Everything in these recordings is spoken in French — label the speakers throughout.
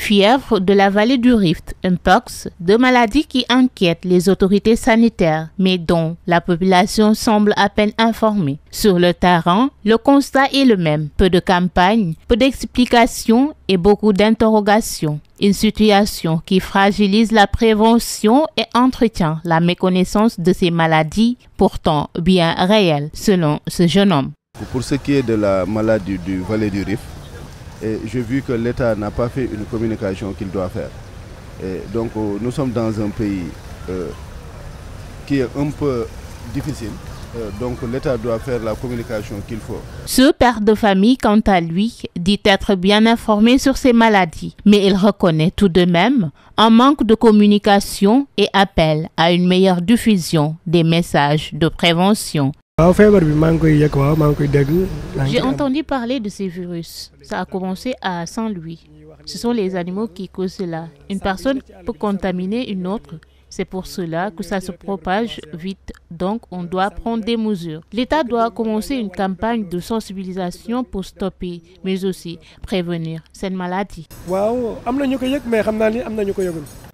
Speaker 1: Fièvre de la vallée du Rift, Mpox, deux maladies qui inquiètent les autorités sanitaires, mais dont la population semble à peine informée. Sur le terrain, le constat est le même. Peu de campagnes, peu d'explications et beaucoup d'interrogations. Une situation qui fragilise la prévention et entretient la méconnaissance de ces maladies, pourtant bien réelles, selon ce jeune homme.
Speaker 2: Pour ce qui est de la maladie du vallée du Rift, j'ai vu que l'État n'a pas fait une communication qu'il doit faire. Et donc nous sommes dans un pays qui est un peu difficile. Donc l'État doit faire la communication qu'il faut.
Speaker 1: Ce père de famille, quant à lui, dit être bien informé sur ces maladies. Mais il reconnaît tout de même un manque de communication et appelle à une meilleure diffusion des messages de prévention. J'ai entendu parler de ces virus. Ça a commencé à Saint-Louis. Ce sont les animaux qui causent cela. Une personne peut contaminer une autre. C'est pour cela que ça se propage vite. Donc, on doit prendre des mesures. L'État doit commencer une campagne de sensibilisation pour stopper, mais aussi prévenir cette maladie.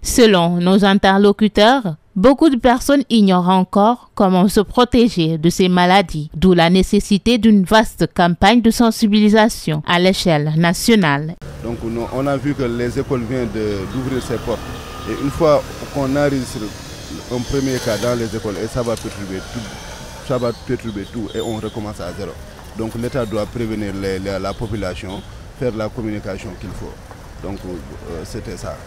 Speaker 1: Selon nos interlocuteurs, beaucoup de personnes ignorent encore comment se protéger de ces maladies, d'où la nécessité d'une vaste campagne de sensibilisation à l'échelle nationale.
Speaker 2: Donc on a vu que les écoles viennent d'ouvrir ses portes. Et une fois qu'on enregistre un premier cas dans les écoles, et ça va perturber tout et on recommence à zéro. Donc l'État doit prévenir la population, faire la communication qu'il faut. Donc c'était ça.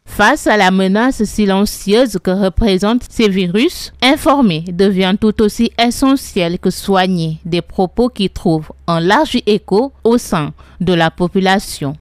Speaker 1: Face à la menace silencieuse que représentent ces virus, informer devient tout aussi essentiel que soigner, des propos qui trouvent un large écho au sein de la population.